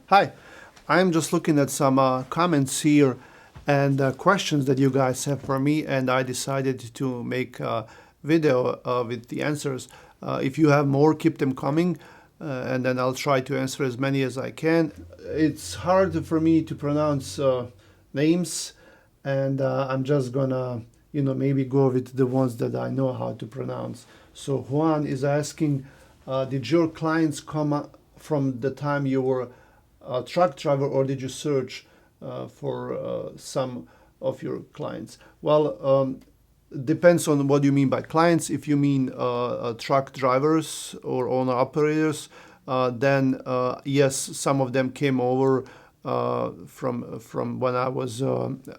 Hi, I'm just looking at some comments here and questions that you guys have for me, and I decided to make a video with the answers. If you have more, keep them coming, and then I'll try to answer as many as I can. It's hard for me to pronounce names, and I'm just gonna, maybe go with the ones that I know how to pronounce. So Juan is asking, did your clients come from the time you were a truck driver, or did you search for some of your clients? Well, depends on what you mean by clients. If you mean truck drivers or owner operators, then yes, some of them came over from when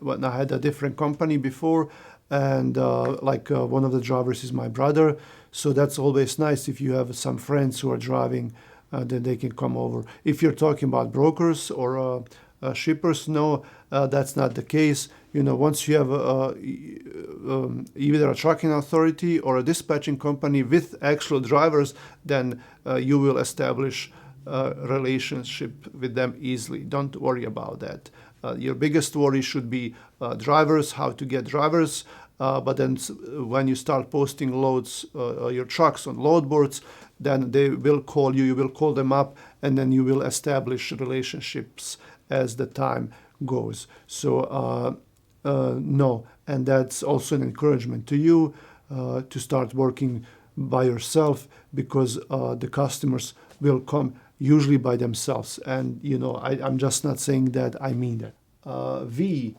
when I had a different company before, and one of the drivers is my brother. So that's always nice if you have some friends who are driving, then they can come over. If you're talking about brokers or shippers, no, that's not the case. Once you have either a trucking authority or a dispatching company with actual drivers, then you will establish a relationship with them easily. Don't worry about that. Your biggest worry should be drivers, how to get drivers. But then when you start posting loads, your trucks on load boards, then they will call you, you will call them up, and then you will establish relationships as the time goes. So no, and that's also an encouragement to you to start working by yourself, because the customers will come usually by themselves. And I'm just not saying that, I mean that. V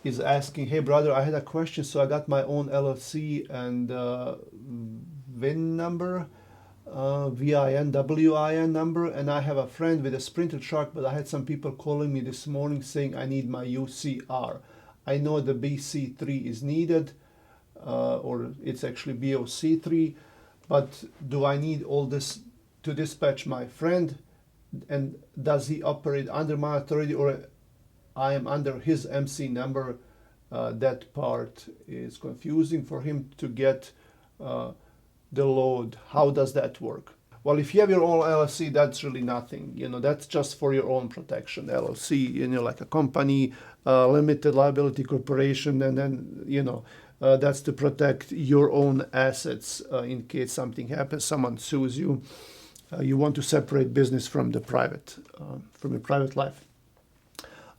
is asking, hey brother, I had a question. So I got my own LLC and VIN number, VIN, WIN number, and I have a friend with a Sprinter truck, but I had some people calling me this morning saying I need my UCR. I know the BC3 is needed, or it's actually BOC3, but do I need all this to dispatch my friend? And does he operate under my authority, or I am under his MC number? That part is confusing for him to get the load. How does that work? Well, if you have your own LLC, that's really nothing. That's just for your own protection. LLC, like a company, limited liability corporation, and then, that's to protect your own assets in case something happens, someone sues you. You want to separate business from the from your private life.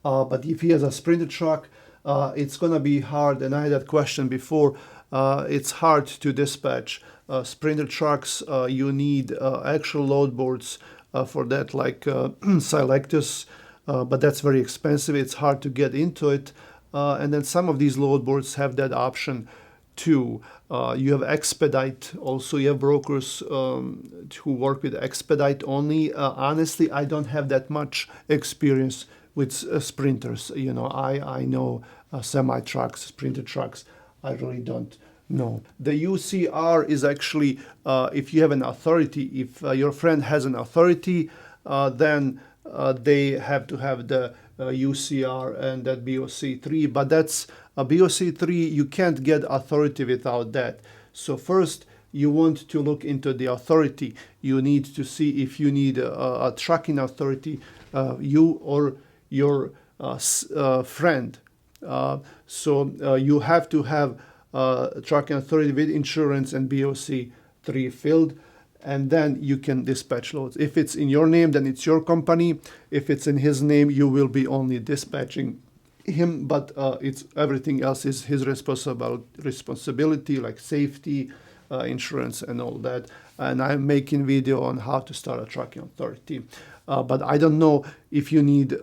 But if he has a Sprinter truck, it's going to be hard. And I had that question before. It's hard to dispatch Sprinter trucks. You need actual load boards for that, like Selectus, but that's very expensive. It's hard to get into it. And then some of these load boards have that option too. You have Expedite also. You have brokers who work with Expedite only. Honestly, I don't have that much experience with Sprinters. I know semi trucks, Sprinter trucks. I really don't know. The UCR is actually if you have an authority. If your friend has an authority, then they have to have the UCR and that BOC3. But that's a BOC3. You can't get authority without that. So first, you want to look into the authority. You need to see if you need a trucking authority, you or your friend. So you have to have trucking authority with insurance and BOC3 filled, and then you can dispatch loads. If it's in your name, then it's your company. If it's in his name, you will be only dispatching him, but it's everything else is his responsibility, like safety, insurance, and all that. And I'm making video on how to start a trucking authority. But I don't know if you need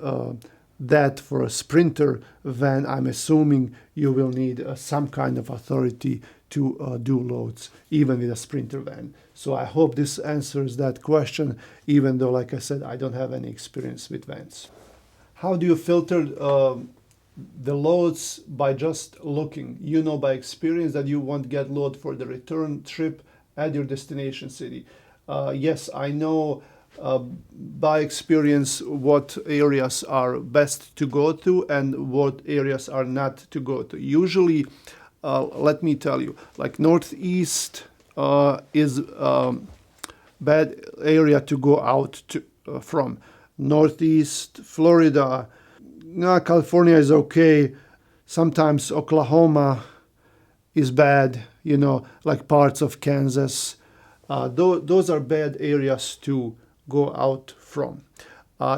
that for a Sprinter van. I'm assuming you will need some kind of authority to do loads, even with a Sprinter van. So I hope this answers that question, even though, like I said, I don't have any experience with vans. How do you filter the loads? By just looking. You know by experience that you won't get load for the return trip at your destination city. Yes, I know by experience what areas are best to go to and what areas are not to go to. Usually, let me tell you, like Northeast is bad area to go out from. Northeast, Florida. California is okay. Sometimes Oklahoma is bad, like parts of Kansas. Those are bad areas to go out from.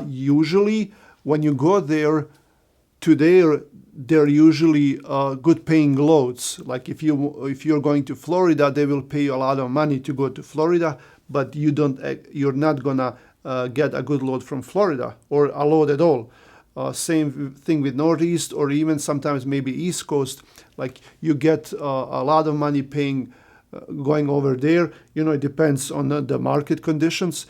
Usually, when you go there, they're usually good paying loads. Like if you're going to Florida, they will pay you a lot of money to go to Florida, but you're not gonna get a good load from Florida or a load at all. Same thing with Northeast or even sometimes maybe East Coast. Like you get a lot of money paying going over there. It depends on the market conditions.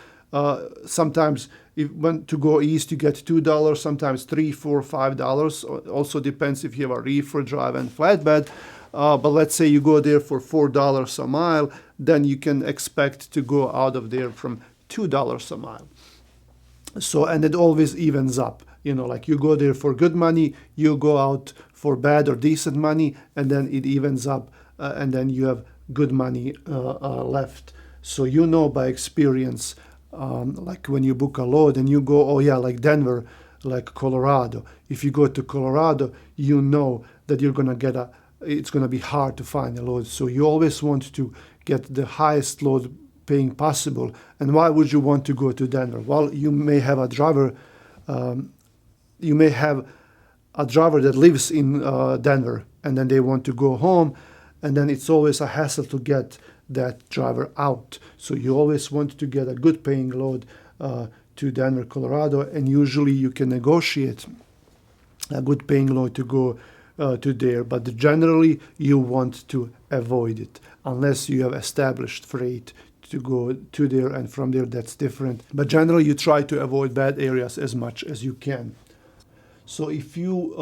Sometimes if you want to go east, you get $2, sometimes $3, $4, $5. Also depends if you have a reefer drive and flatbed. But let's say you go there for $4 a mile, then you can expect to go out of there from $2 a mile. So, and it always evens up. Like you go there for good money, you go out for bad or decent money, and then it evens up, and then you have good money left. So by experience, like when you book a load and you go, oh yeah, like Denver, like Colorado. If you go to Colorado, that you're gonna it's gonna be hard to find a load. So you always want to get the highest load paying possible. And why would you want to go to Denver? Well, you may have a driver. You may have a driver that lives in Denver, and then they want to go home, and then it's always a hassle to get that driver out. So you always want to get a good paying load to Denver, Colorado, and usually you can negotiate a good paying load to go to there. But generally, you want to avoid it unless you have established freight to go to there, and from there that's different. But generally, you try to avoid bad areas as much as you can. So if you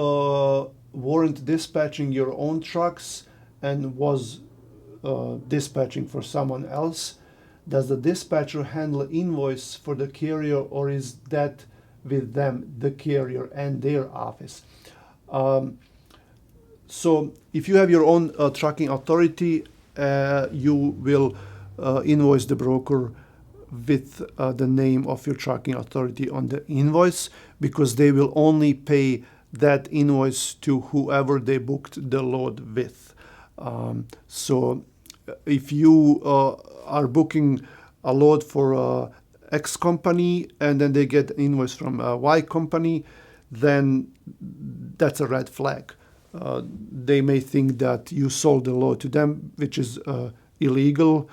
weren't dispatching your own trucks and was dispatching for someone else, does the dispatcher handle invoice for the carrier, or is that with them, the carrier and their office? So if you have your own trucking authority, you will invoice the broker with the name of your trucking authority on the invoice, because they will only pay that invoice to whoever they booked the load with. So if you are booking a load for X company and then they get an invoice from Y company, then that's a red flag. They may think that you sold the load to them, which is illegal,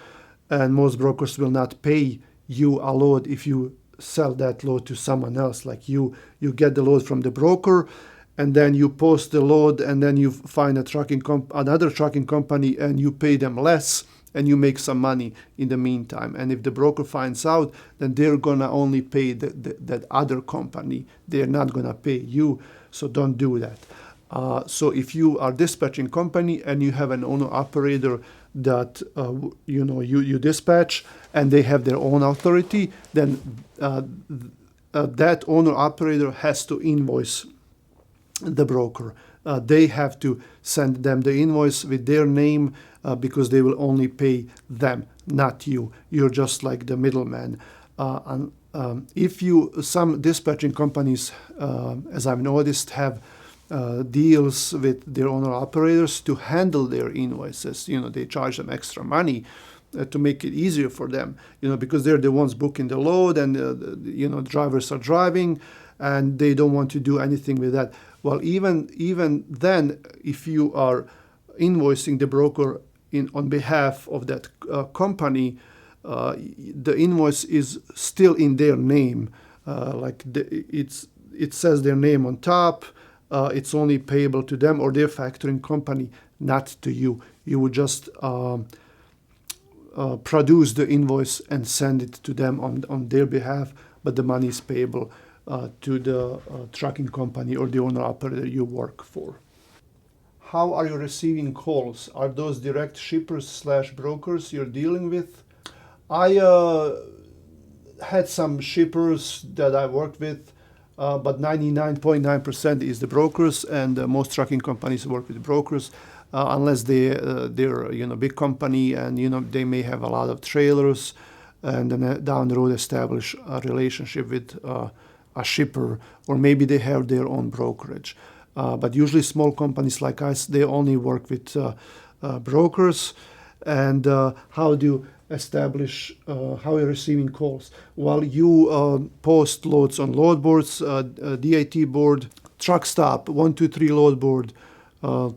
and most brokers will not pay you a load if you sell that load to someone else. Like you get the load from the broker, and then you post the load, and then you find another trucking company, and you pay them less, and you make some money in the meantime. And if the broker finds out, then they're gonna only pay that other company. They're not gonna pay you. So don't do that. So if you are dispatching company and you have an owner operator that you dispatch and they have their own authority, then that owner operator has to invoice the broker. They have to send them the invoice with their name because they will only pay them, not you. You're just like the middleman. Some dispatching companies, as I've noticed, have deals with their owner operators to handle their invoices. They charge them extra money to make it easier for them, because they're the ones booking the load, and drivers are driving and they don't want to do anything with that. Well, even then, if you are invoicing the broker on behalf of that company, the invoice is still in their name. It says their name on top. It's only payable to them or their factoring company, not to you. You would just produce the invoice and send it to them on their behalf, but the money is payable to the trucking company or the owner operator you work for. How are you receiving calls? Are those direct shippers / brokers you're dealing with? I had some shippers that I worked with, but 99.9% is the brokers, and most trucking companies work with brokers, unless they're big company, and they may have a lot of trailers, and then down the road establish a relationship with a shipper, or maybe they have their own brokerage. But usually small companies like us, they only work with brokers. And how do you establish how you're receiving calls? Well, you post loads on load boards, DIT board, truck stop, 123 load board,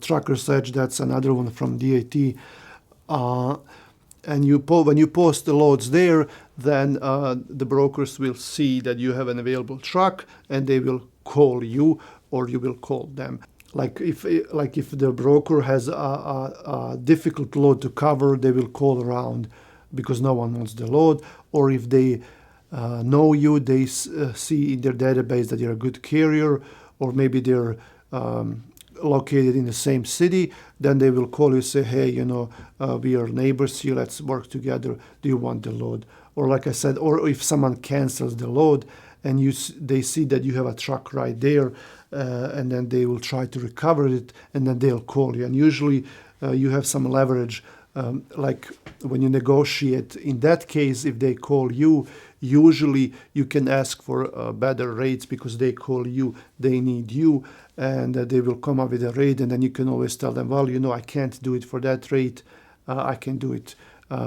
Trucker's Edge, that's another one from DIT. And when you post the loads there, then the brokers will see that you have an available truck, and they will call you, or you will call them. Like if the broker has a difficult load to cover, they will call around because no one wants the load. Or if they know you, they see in their database that you're a good carrier, or maybe they're located in the same city, then they will call you, say, hey, we are neighbors here, let's work together, do you want the load? Or like I said, or if someone cancels the load and they see that you have a truck right there, and then they will try to recover it, and then they'll call you. And usually you have some leverage, like when you negotiate. In that case, if they call you, usually you can ask for better rates because they call you, they need you, and they will come up with a rate, and then you can always tell them, well, I can't do it for that rate, I can do it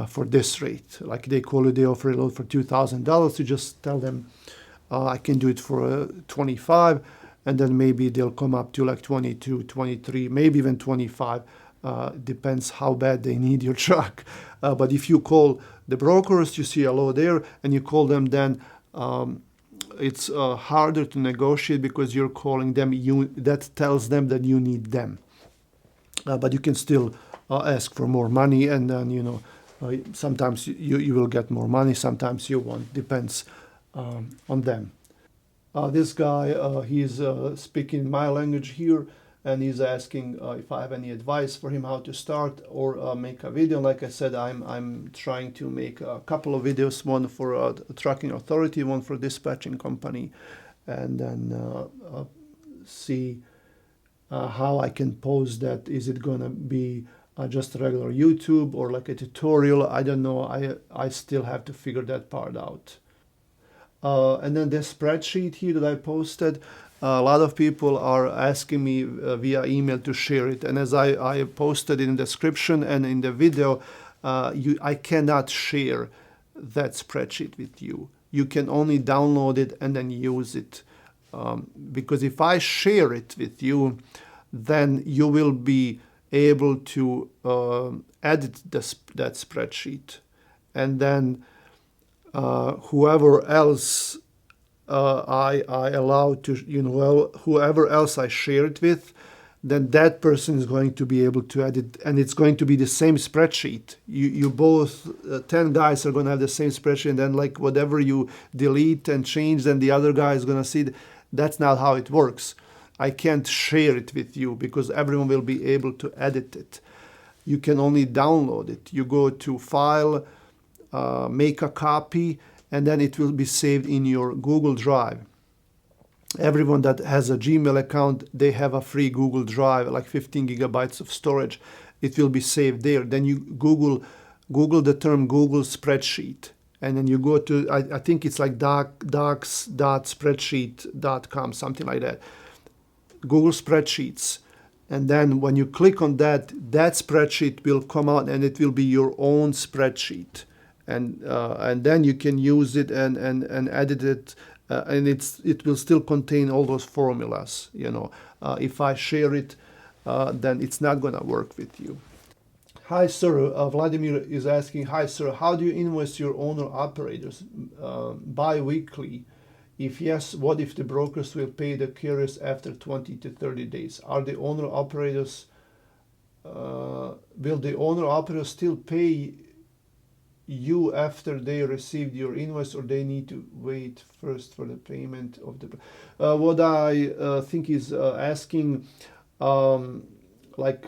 for this rate. Like they call you, they offer a load for $2,000, you just tell them, I can do it for 25, and then maybe they'll come up to like 22, 23, maybe even 25. Depends how bad they need your truck. But if you call the brokers, you see a load there, and you call them, then it's harder to negotiate because you're calling them. That tells them that you need them. But you can still ask for more money, and then sometimes you will get more money, sometimes you won't. Depends on them. This guy, he's speaking my language here, and he's asking if I have any advice for him how to start or make a video. Like I said, I'm trying to make a couple of videos, one for a trucking authority, one for dispatching company, and then see how I can post that. Is it gonna be just regular YouTube or like a tutorial? I don't know. I still have to figure that part out. And then the spreadsheet here that I posted, a lot of people are asking me via email to share it. And as I posted in the description and in the video, I cannot share that spreadsheet with you. You can only download it and then use it. Because if I share it with you, then you will be able to edit that spreadsheet. And then whoever else I allow to, whoever else I share it with, then that person is going to be able to edit, and it's going to be the same spreadsheet. You both, 10 guys are going to have the same spreadsheet, and then like whatever you delete and change, then the other guy is going to see it. That's not how it works. I can't share it with you because everyone will be able to edit it. You can only download it. You go to File, make a copy, and then it will be saved in your Google Drive. Everyone that has a Gmail account, they have a free Google Drive, like 15 gigabytes of storage. It will be saved there. Then you Google the term Google Spreadsheet, and then you go to, I think it's like docs.spreadsheet.com, something like that. Google Spreadsheets. And then when you click on that spreadsheet will come out, and it will be your own spreadsheet. And then you can use it and edit it, and it will still contain all those formulas. If I share it, then it's not gonna work with you. Hi sir, Vladimir is asking, hi sir, how do you invoice your owner operators bi-weekly? If yes, what if the brokers will pay the carriers after 20 to 30 days? Are the owner operators, will the owner operators still pay you after they received your invoice, or they need to wait first for the payment of the... what I think is asking, like,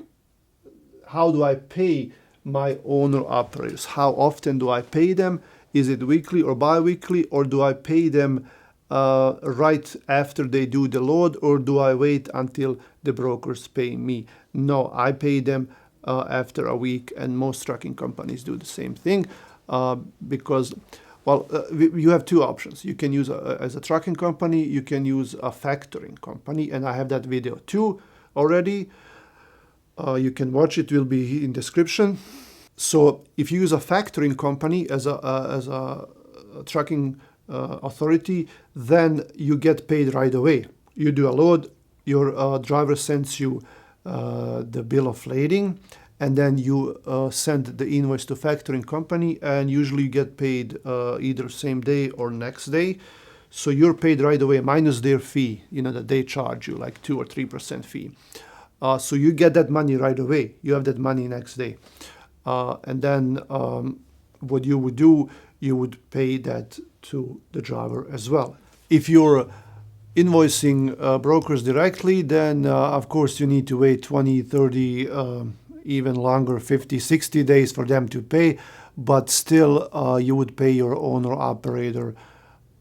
how do I pay my owner operators? How often do I pay them? Is it weekly or bi-weekly, or do I pay them right after they do the load, or do I wait until the brokers pay me? No, I pay them after a week, and most trucking companies do the same thing, because Well, you have two options. You can use as a trucking company, you can use a factoring company, and I have that video too already. You can watch it, will be in description. So if you use a factoring company as a trucking authority, then you get paid right away. You do a load, your driver sends you the bill of lading, and then you send the invoice to factoring company, and usually you get paid either same day or next day. So you're paid right away minus their fee, that they charge you like 2 or 3% fee. So you get that money right away. You have that money next day. And then what you would do, you would pay that to the driver as well. If you're invoicing brokers directly, then of course you need to wait 20, 30, even longer, 50, 60 days for them to pay. But still, you would pay your owner operator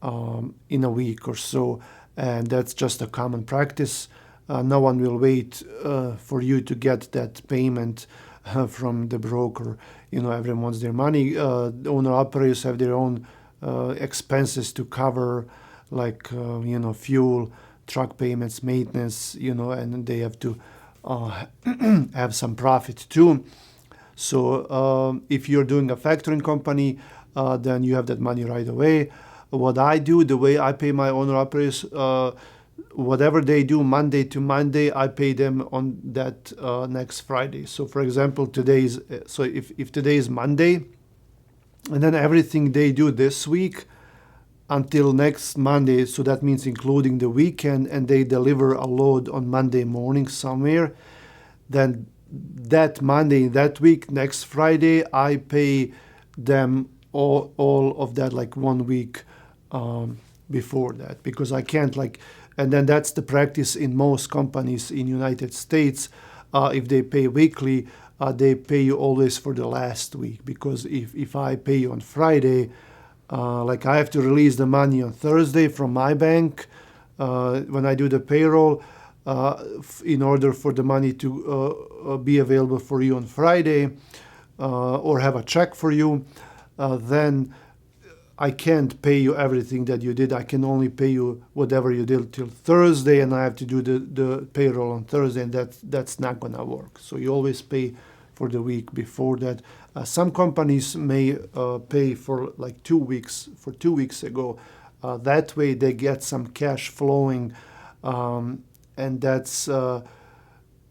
in a week or so. And that's just a common practice. No one will wait for you to get that payment from the broker. Everyone wants their money. Owner operators have their own expenses to cover, like fuel, truck payments, maintenance, and they have to have some profit too. So if you're doing a factoring company, then you have that money right away. What I do, the way I pay my owner operators, whatever they do Monday to Monday, I pay them on that next Friday. So for example, if today is Monday, and then everything they do this week until next Monday, so that means including the weekend, and they deliver a load on Monday morning somewhere, then that Monday, that week, next Friday, I pay them all of that like 1 week before that, because I can't and then that's the practice in most companies in United States. If they pay weekly, they pay you always for the last week, because if I pay you on Friday, I have to release the money on Thursday from my bank when I do the payroll, in order for the money to be available for you on Friday, or have a check for you, then I can't pay you everything that you did. I can only pay you whatever you did till Thursday, and I have to do the payroll on Thursday, and that's not gonna work. So you always pay for the week before that. Some companies may pay for 2 weeks, for 2 weeks ago. That way they get some cash flowing, and that's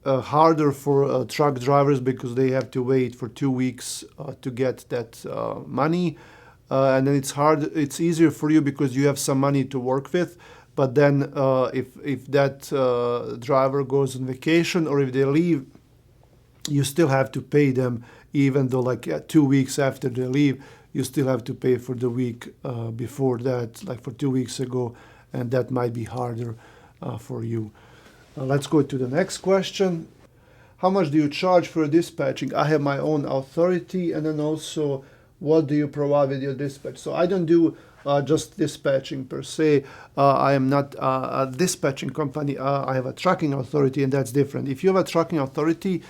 harder for truck drivers, because they have to wait for 2 weeks to get that money. And then it's easier for you because you have some money to work with. But then if that driver goes on vacation, or if they leave, you still have to pay them, even though 2 weeks after they leave, you still have to pay for the week before that, like for 2 weeks ago, and that might be harder for you. Let's go to the next question. How much do you charge for dispatching? I have my own authority, and then also, what do you provide with your dispatch? So I don't do just dispatching per se. I am not a dispatching company. I have a trucking authority, and that's different. If you have a trucking authority,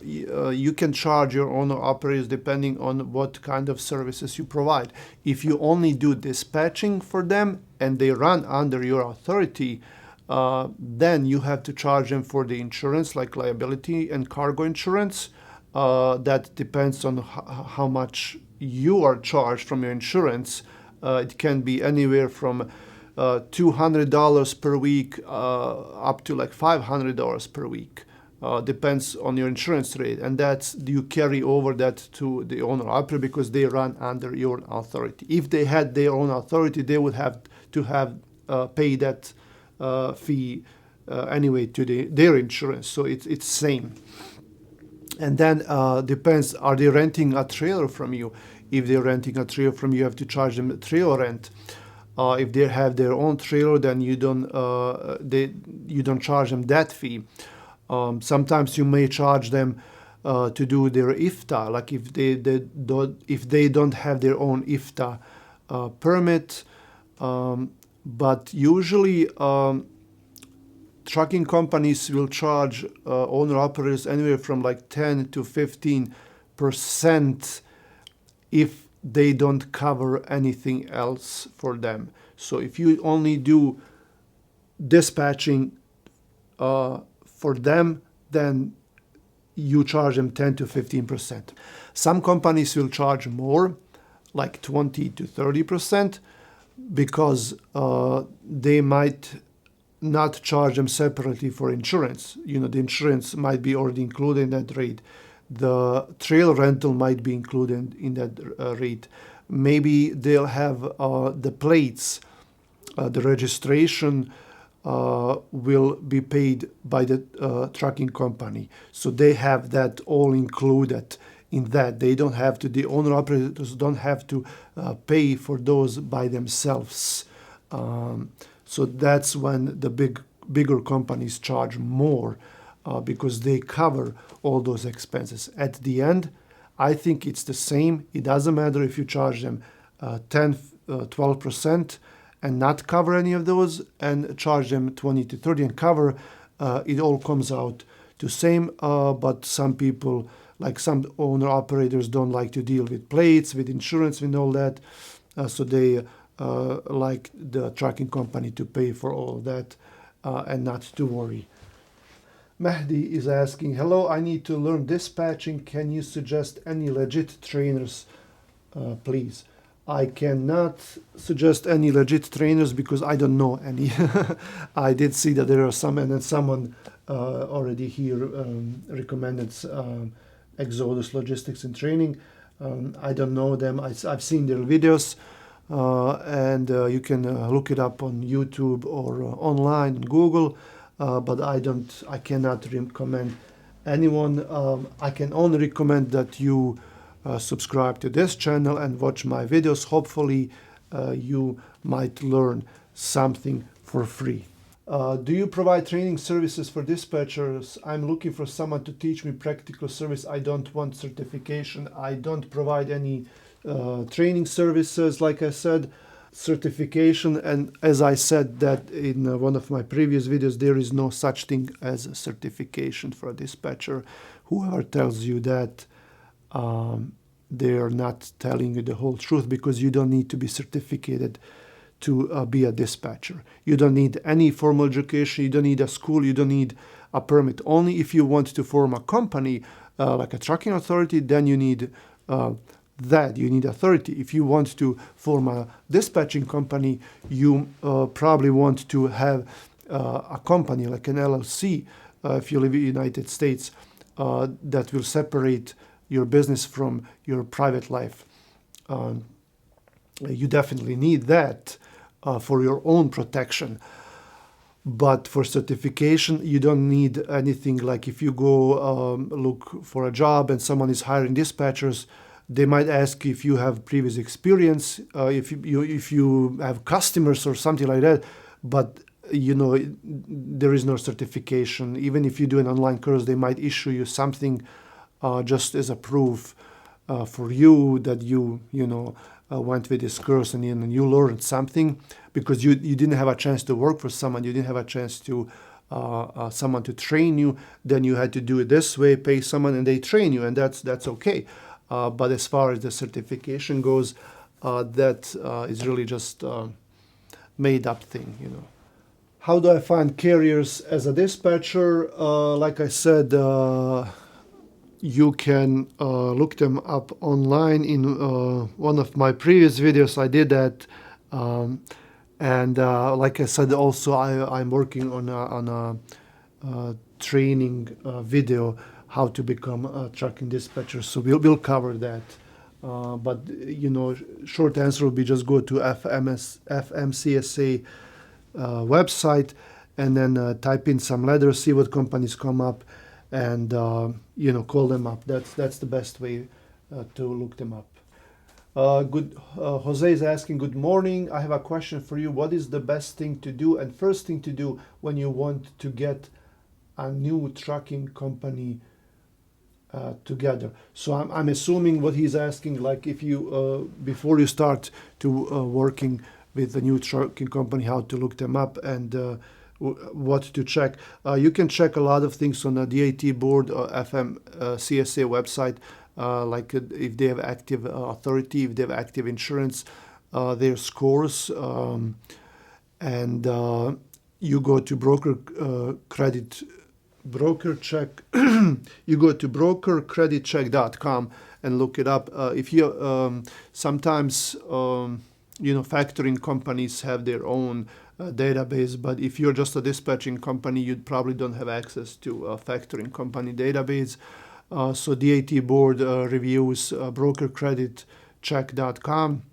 you can charge your owner operators depending on what kind of services you provide. If you only do dispatching for them and they run under your authority, then you have to charge them for the insurance, like liability and cargo insurance. That depends on how much you are charged from your insurance. It can be anywhere from $200 per week up to $500 per week. Depends on your insurance rate, and you carry over that to the owner operator because they run under your authority. If they had their own authority, they would have to pay that fee anyway to their insurance. So it's same. And then depends, are they renting a trailer from you? If they're renting a trailer from you, you have to charge them the trailer rent. If they have their own trailer, then you don't charge them that fee. Sometimes you may charge them to do their IFTA, like if they don't have their own IFTA permit. But usually trucking companies will charge owner operators anywhere from 10 to 15% if they don't cover anything else for them. So if you only do dispatching for them, then you charge them 10 to 15%. Some companies will charge more, like 20 to 30%, because they might not charge them separately for insurance. You know, the insurance might be already included in that rate. The trail rental might be included in that rate. Maybe they'll have the plates, the registration will be paid by the trucking company. So they have that all included in that. They don't have to, the owner operators don't have to pay for those by themselves. So that's when the bigger companies charge more because they cover all those expenses. At the end, I think it's the same. It doesn't matter if you charge them 10, 12% and not cover any of those, and charge them 20 to 30 and cover. It all comes out to same, but some people, like some owner operators, don't like to deal with plates, with insurance, with all that. So they like the trucking company to pay for all of that and not to worry. Mehdi is asking, hello, I need to learn dispatching. Can you suggest any legit trainers, please? I cannot suggest any legit trainers because I don't know any. I did see that there are some, and then someone already here recommended Exodus Logistics and Training. I don't know them. I've seen their videos, and you can look it up on YouTube or online on Google. But I cannot recommend anyone. I can only recommend that you subscribe to this channel and watch my videos. Hopefully you might learn something for free. Do you provide training services for dispatchers? I'm looking for someone to teach me practical service. I don't want certification. I don't provide any training services, like I said. Certification, and as I said that in one of my previous videos, there is no such thing as a certification for a dispatcher. Whoever tells you that, they are not telling you the whole truth, because you don't need to be certificated to be a dispatcher. You don't need any formal education, you don't need a school, you don't need a permit. Only if you want to form a company like a trucking authority, then you need that you need authority. If you want to form a dispatching company, you probably want to have a company like an LLC, if you live in the United States, that will separate your business from your private life. You definitely need that for your own protection. But for certification, you don't need anything. Like if you go look for a job and someone is hiring dispatchers, they might ask if you have previous experience, if you have customers or something like that, but you know there is no certification. Even if you do an online course, they might issue you something just as a proof for you that you went with this course and you learned something, because you didn't have a chance to work for someone, you didn't have a chance to someone to train you. Then you had to do it this way, pay someone, and they train you, and that's okay. But as far as the certification goes, that is really just a made-up thing, How do I find carriers as a dispatcher? Like I said, you can look them up online. In one of my previous videos, I did that. And like I said, also I'm working on a training video, how to become a trucking dispatcher. So we'll cover that. But short answer will be just go to FMCSA website and then type in some letters, see what companies come up, and call them up. That's the best way to look them up. Jose is asking, good morning. I have a question for you. What is the best thing to do and first thing to do when you want to get a new trucking company together? So I'm assuming what he's asking, like if you before you start to working with a new trucking company, how to look them up and what to check. You can check a lot of things on the DAT board or FMCSA website. like if they have active authority, if they have active insurance, their scores, and you go to broker check. You go to brokercreditcheck.com and look it up. If you sometimes factoring companies have their own database, but if you're just a dispatching company, you probably don't have access to a factoring company database. So DAT board reviews brokercreditcheck.com.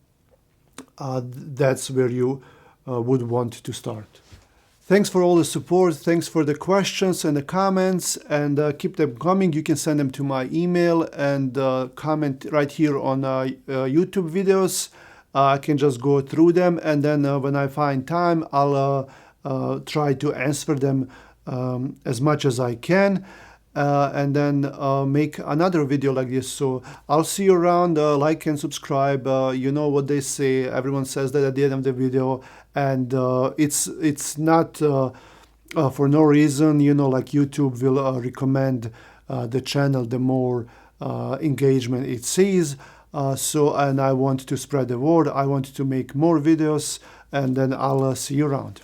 That's where you would want to start. Thanks for all the support. Thanks for the questions and the comments, and keep them coming. You can send them to my email and comment right here on YouTube videos. I can just go through them, and then when I find time, I'll try to answer them as much as I can, and then make another video like this. So I'll see you around. Like and subscribe. You know what they say. Everyone says that at the end of the video, and it's not for no reason. Like YouTube will recommend the channel the more engagement it sees. And I want to spread the word. I want to make more videos, and then I'll see you around.